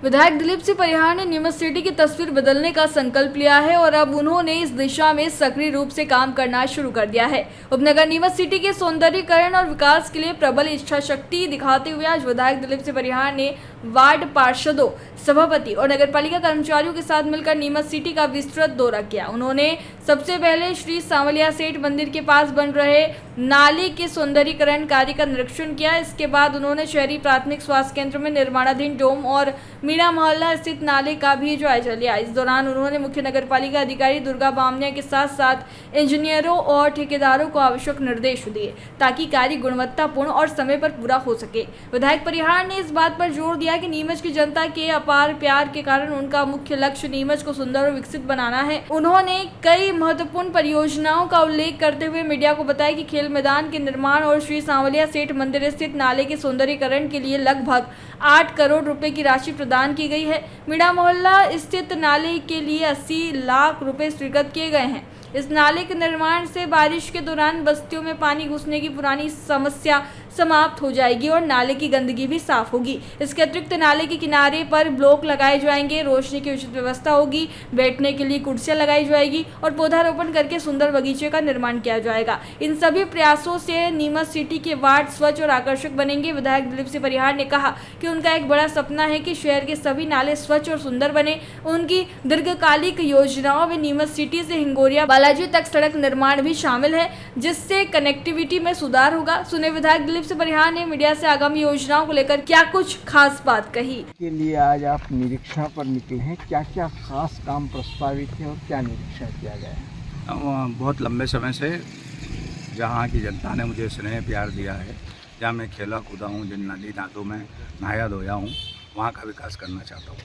विधायक दिलीप सिंह परिहार ने नीमच सिटी की तस्वीर बदलने का संकल्प लिया है और अब उन्होंने इस दिशा में सक्रिय रूप से काम करना शुरू कर दिया है। उपनगर नीमच सिटी के सौंदर्यीकरण और विकास के लिए प्रबल इच्छा शक्ति दिखाते हुए आज विधायक दिलीप सिंह परिहार ने वार्ड पार्षदों, सभापति और नगरपालिका कर्मचारियों के साथ मिलकर नीमच सिटी का विस्तृत दौरा किया। उन्होंने सबसे पहले श्री सांवलिया सेठ मंदिर के पास बन रहे नाले के सौंदर्यीकरण कार्य का निरीक्षण किया। इसके बाद उन्होंने शहरी प्राथमिक स्वास्थ्य केंद्र में निर्माणाधीन डोम और मीणा मोहल्ला स्थित नाले का भी जायजा लिया। इस दौरान उन्होंने मुख्य नगरपालिका अधिकारी दुर्गा बामनिया के साथ साथ इंजीनियरों और ठेकेदारों को आवश्यक निर्देश दिए ताकि कार्य गुणवत्तापूर्ण और समय पर पूरा हो सके। विधायक परिहार ने इस बात पर जोर दिया कि नीमच की जनता के अपार प्यार के कारण उनका मुख्य लक्ष्य नीमच को सुंदर और विकसित बनाना है। उन्होंने कई महत्वपूर्ण परियोजनाओं का उल्लेख करते हुए मीडिया को बताया कि खेल मैदान के निर्माण और श्री सांवलिया सेठ मंदिर स्थित नाले के सौंदर्यीकरण के लिए लगभग 8 करोड़ रुपए की राशि प्रदान की गई है। मीणा मोहल्ला स्थित नाले के लिए 80 लाख रुपए स्वीकृत किए गए हैं। इस नाले के निर्माण से बारिश के दौरान बस्तियों में पानी घुसने की पुरानी समस्या समाप्त हो जाएगी और नाले की गंदगी भी साफ होगी। इसके अतिरिक्त नाले के किनारे पर ब्लॉक लगाए जाएंगे, रोशनी की उचित व्यवस्था होगी, बैठने के लिए कुर्सियां लगाई जाएगी और पौधारोपण करके सुंदर बगीचे का निर्माण किया जाएगा। इन सभी प्रयासों से नीमच सिटी के वार्ड स्वच्छ और आकर्षक बनेंगे। विधायक दिलीप सिंह परिहार ने कहा कि उनका एक बड़ा सपना है कि शहर के सभी नाले स्वच्छ और सुंदर बने। उनकी दीर्घकालिक योजनाओं में नीमच सिटी से हिंगोरिया बालाजी तक सड़क निर्माण भी शामिल है, जिससे कनेक्टिविटी में सुधार होगा। सुने विधायक दिलीप सिंह परिहार ने मीडिया से आगामी योजनाओं को लेकर क्या कुछ खास बात कही। के लिए आज आप निरीक्षण पर निकले हैं, क्या क्या खास काम प्रस्तावित है और क्या निरीक्षण किया गया है? बहुत लंबे समय से जहाँ की जनता ने मुझे स्नेह प्यार दिया है, जहाँ मैं खेला कूदा हूँ, जिन नदी नादों में नहाया धोया हूँ, वहाँ का विकास करना चाहता हूँ।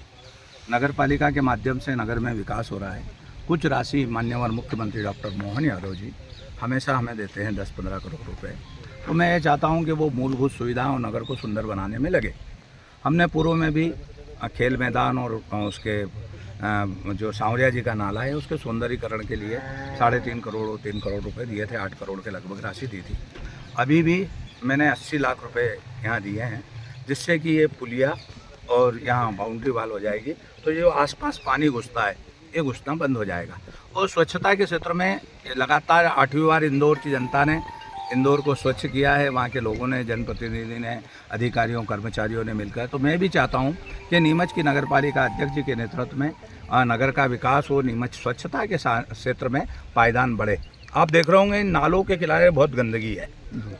नगर पालिका के माध्यम से नगर में विकास हो रहा है। कुछ राशि माननीय मुख्यमंत्री डॉक्टर मोहन यादव जी हमेशा हमें देते हैं 10-15 करोड़ रुपए। तो मैं ये चाहता हूँ कि वो मूलभूत सुविधाएं और नगर को सुंदर बनाने में लगे। हमने पूर्व में भी खेल मैदान और उसके जो सांवरिया जी का नाला है उसके सौंदर्यीकरण के लिए 3.5 करोड़ और 3 करोड़ रुपए दिए थे, 8 करोड़ के लगभग राशि दी थी। अभी भी मैंने 80 लाख रुपए यहाँ दिए हैं, जिससे कि ये पुलिया और यहाँ बाउंड्री वाल हो जाएगी, तो जो आसपास पानी घुसता है ये घुसना बंद हो जाएगा। और स्वच्छता के क्षेत्र में लगातार 8वीं बार इंदौर की जनता ने इंदौर को स्वच्छ किया है, वहाँ के लोगों ने, जनप्रतिनिधि ने, अधिकारियों कर्मचारियों ने मिलकर। तो मैं भी चाहता हूँ कि नीमच की नगरपालिका अध्यक्ष जी के नेतृत्व में नगर का विकास हो, नीमच स्वच्छता के क्षेत्र में पायदान बढ़े। आप देख रहे होंगे इन नालों के किनारे बहुत गंदगी है,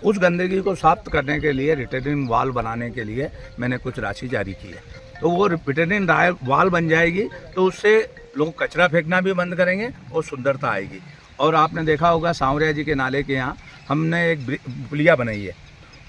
उस गंदगी को साफ करने के लिए रिटेनिंग वाल बनाने के लिए मैंने कुछ राशि जारी की है। तो वो रिटेनिंग वाल बन जाएगी तो उससे लोग कचरा फेंकना भी बंद करेंगे और सुंदरता आएगी। और आपने देखा होगा सांवरिया जी के नाले के यहाँ हमने एक पुलिया बनाई है।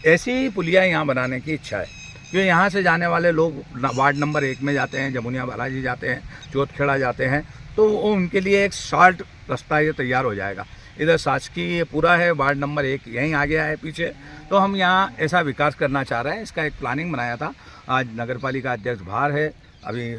ऐसी ही पुलिया यहाँ बनाने की इच्छा है, क्योंकि यहाँ से जाने वाले लोग वार्ड नंबर 1 में जाते हैं, जमुनिया बालाजी जाते हैं, चौथखेड़ा जाते हैं, तो उनके लिए एक शॉर्ट रास्ता ये तैयार हो जाएगा। इधर शासकीय ये पूरा है, वार्ड नंबर 1 यहीं आ गया है पीछे। तो हम यहाँ ऐसा विकास करना चाह रहे हैं। इसका एक प्लानिंग बनाया था। आज नगरपालिका अध्यक्ष बाहर है, अभी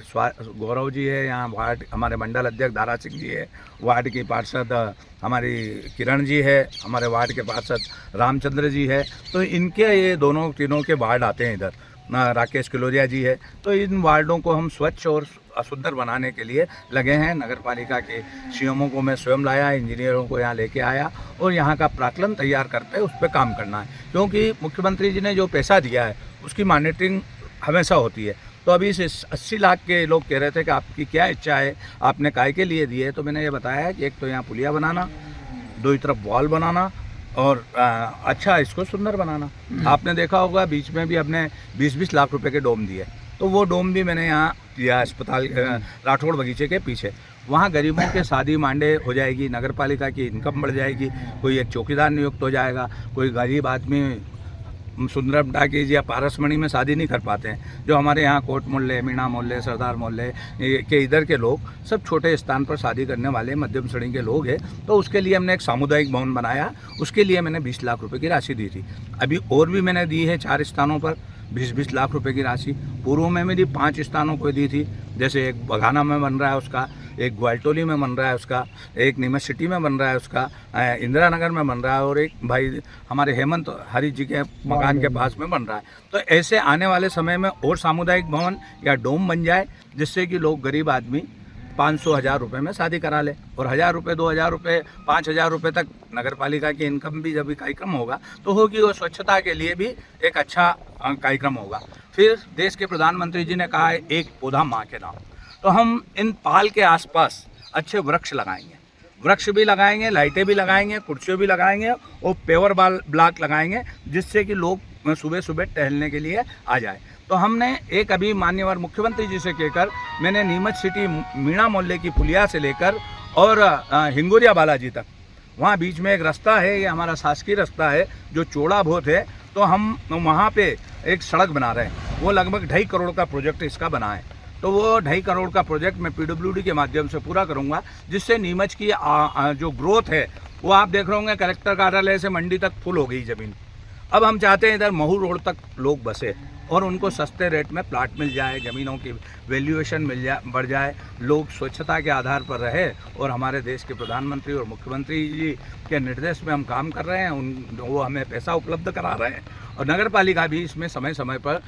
गौरव जी है यहाँ, वार्ड हमारे मंडल अध्यक्ष दारा सिंह जी है, वार्ड की पार्षद हमारी किरण जी है, हमारे वार्ड के पार्षद रामचंद्र जी है। तो इनके ये दोनों तीनों के वार्ड आते हैं इधर, राकेश किलोरिया जी है। तो इन वार्डों को हम स्वच्छ और सुंदर बनाने के लिए लगे हैं। नगरपालिका के सीएमओ को मैं स्वयं लाया, इंजीनियरों को यहाँ लेके आया और यहाँ का प्राक्कलन तैयार करके उस पर काम करना है, क्योंकि मुख्यमंत्री जी ने जो पैसा दिया है उसकी मॉनिटरिंग हमेशा होती है। तो अभी इस 80 लाख के लोग कह रहे थे कि आपकी क्या इच्छा है, आपने काय के लिए दिए, तो मैंने ये बताया कि एक तो यहाँ पुलिया बनाना, 2 तरफ वॉल बनाना और अच्छा इसको सुंदर बनाना। आपने देखा होगा बीच में भी अपने 20-20 लाख रुपए के डोम दिए, तो वो डोम भी मैंने यहाँ दिया अस्पताल राठौड़ बगीचे के पीछे। वहाँ गरीबों के शादी मांडे हो जाएगी, नगरपालिका की इनकम बढ़ जाएगी, कोई एक चौकीदार नियुक्त हो जाएगा, कोई गरीब आदमी सुंदरम टाकीज या पारसमणि में शादी नहीं कर पाते हैं, जो हमारे यहाँ कोट मोहल्ले, मीणा मोहल्ले, सरदार मोहल्ले के इधर के लोग सब छोटे स्थान पर शादी करने वाले मध्यम श्रेणी के लोग हैं। तो उसके लिए हमने एक सामुदायिक भवन बनाया, उसके लिए मैंने 20 लाख रुपए की राशि दी थी। अभी और भी मैंने दी है 4 स्थानों पर 20-20 लाख रुपए की राशि। पूर्व में मेरी 5 स्थानों को दी थी, जैसे एक बघाना में बन रहा है उसका एक ग्वालटोली में बन रहा है उसका, एक नीमच सिटी में बन रहा है उसका, इंदिरा नगर में बन रहा है, और एक भाई हमारे हेमंत हरी जी के मकान के पास में बन रहा है। तो ऐसे आने वाले समय में और सामुदायिक भवन या डोम बन जाए, जिससे कि लोग गरीब आदमी 500-1000 रुपये में शादी करा ले, और 1000 रुपये, 2000 रुपये, 5000 रुपये तक नगर पालिका की इनकम भी जब भी कार्यक्रम होगा तो होगी, और स्वच्छता के लिए भी एक अच्छा कार्यक्रम होगा। फिर देश के प्रधानमंत्री जी ने कहा है एक पौधा माँ के नाम, तो हम इन पाल के आसपास अच्छे वृक्ष लगाएंगे, वृक्ष भी लगाएंगे, लाइटें भी लगाएंगे, कुर्सियाँ भी लगाएंगे, और पेवर ब्लॉक लगाएंगे, जिससे कि लोग सुबह सुबह टहलने के लिए आ जाए। तो हमने एक अभी माननीय मुख्यमंत्री जी से कहकर मैंने नीमच सिटी मीणा मोहल्ले की पुलिया से लेकर और हिंगोरिया बालाजी तक, वहाँ बीच में एक रास्ता है, ये हमारा शासकीय रास्ता है जो चौड़ा बहुत है, तो हम वहाँ पे एक सड़क बना रहे हैं। वो लगभग 2.5 करोड़ का प्रोजेक्ट इसका बना है। तो वो 2.5 करोड़ का प्रोजेक्ट मैं PWD के माध्यम से पूरा करूँगा, जिससे नीमच की जो ग्रोथ है वो आप देख रहे होंगे, कलेक्टर कार्यालय से मंडी तक फुल हो गई ज़मीन। अब हम चाहते हैं इधर महू रोड तक लोग बसे और उनको सस्ते रेट में प्लाट मिल जाए, ज़मीनों की वैल्यूएशन बढ़ जाए, लोग स्वच्छता के आधार पर रहे। और हमारे देश के प्रधानमंत्री और मुख्यमंत्री जी के निर्देश में हम काम कर रहे हैं, वो हमें पैसा उपलब्ध करा रहे हैं, और नगर पालिका भी इसमें समय समय पर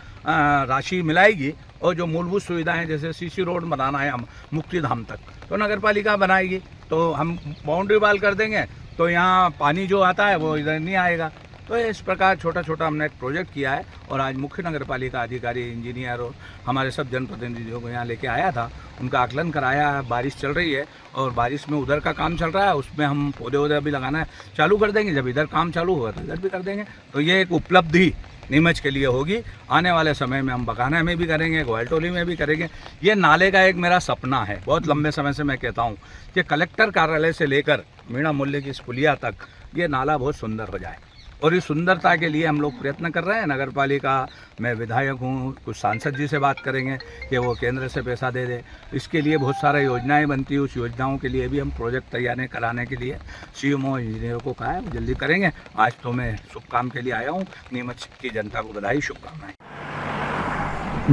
राशि मिलाएगी। और जो मूलभूत सुविधाएं जैसे CC रोड बनाना है हम मुक्ति धाम तक, तो नगर पालिका बनाएगी, तो हम बाउंड्री वाल कर देंगे, तो यहाँ पानी जो आता है वो इधर नहीं आएगा। तो इस प्रकार छोटा छोटा हमने एक प्रोजेक्ट किया है, और आज मुख्य नगर पालिका अधिकारी, इंजीनियर और हमारे सब जनप्रतिनिधियों को यहाँ लेके आया था, उनका आकलन कराया। बारिश चल रही है और बारिश में उधर का काम चल रहा है, उसमें हम पौधे वौधे भी लगाना चालू कर देंगे, जब इधर काम चालू होगा तो इधर भी कर देंगे। तो ये एक उपलब्धि नीमच के लिए होगी। आने वाले समय में हम बकाना में भी करेंगे, ग्वालटोली में भी करेंगे। ये नाले का एक मेरा सपना है, बहुत लंबे समय से मैं कहता हूँ कि कलेक्टर कार्यालय से लेकर मीणा मोहल्ले की इस पुलिया तक ये नाला बहुत सुंदर हो जाए, और इस सुंदरता के लिए हम लोग प्रयत्न कर रहे हैं। नगर पालिका मैं विधायक हूँ, कुछ सांसद जी से बात करेंगे कि वो केंद्र से पैसा दे दे। इसके लिए बहुत सारी योजनाएं बनती है, उस योजनाओं के लिए भी हम प्रोजेक्ट तैयार कराने के लिए CMO इंजीनियर को कहा है, वो जल्दी करेंगे। आज तो मैं शुभ काम के लिए आया हूँ। नीमच की जनता को बधाई, शुभकामनाएं।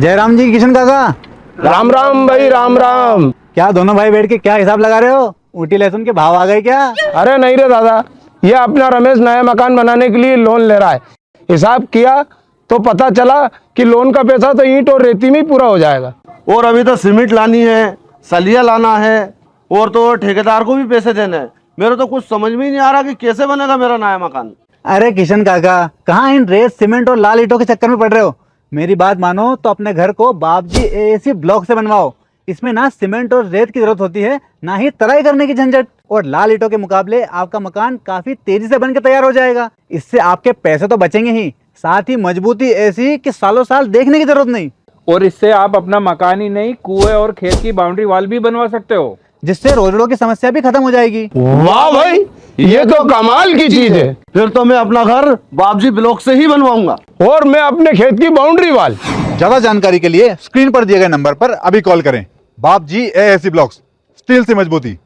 जयराम जी, किशन काका, राम राम भाई, राम राम। क्या दोनों भाई बैठ के क्या हिसाब लगा रहे हो? ऊटी लहसुन के भाव आ गए क्या? अरे नहीं रे दादा, ये अपना रमेश नया मकान बनाने के लिए लोन ले रहा है। हिसाब किया तो पता चला कि लोन का पैसा तो ईंट और रेती में ही पूरा हो जाएगा। और अभी तो सीमेंट लानी है, सलिया लाना है, और तो ठेकेदार को भी पैसे देने हैं। मेरे तो कुछ समझ में ही नहीं आ रहा कि कैसे बनेगा मेरा नया मकान। अरे किशन काका, कहाँ इन रेत, सीमेंट और लाल ईंटों के चक्कर में पड़ रहे हो? मेरी बात मानो तो अपने घर को बाबजी AAC ब्लॉक से बनवाओ। इसमें ना सीमेंट और रेत की जरूरत होती है, ना ही तराई करने की झंझट, और लाल ईंटों के मुकाबले आपका मकान काफी तेजी से बनकर तैयार हो जाएगा। इससे आपके पैसे तो बचेंगे ही, साथ ही मजबूती ऐसी कि सालों साल देखने की जरूरत नहीं। और इससे आप अपना मकान ही नहीं, कुएं और खेत की बाउंड्री वॉल भी बनवा सकते हो, जिससे रोजड़ों की समस्या भी खत्म हो जाएगी। वाह भाई, ये तो कमाल की चीज है। फिर तो मैं अपना घर बाबजी ब्लॉक से ही बनवाऊंगा। और मैं अपने खेत की बाउंड्री वाल। ज्यादा जानकारी के लिए स्क्रीन पर दिए गए नंबर पर अभी कॉल करें। बाबजी AAC ब्लॉक्स, स्टील से मजबूती।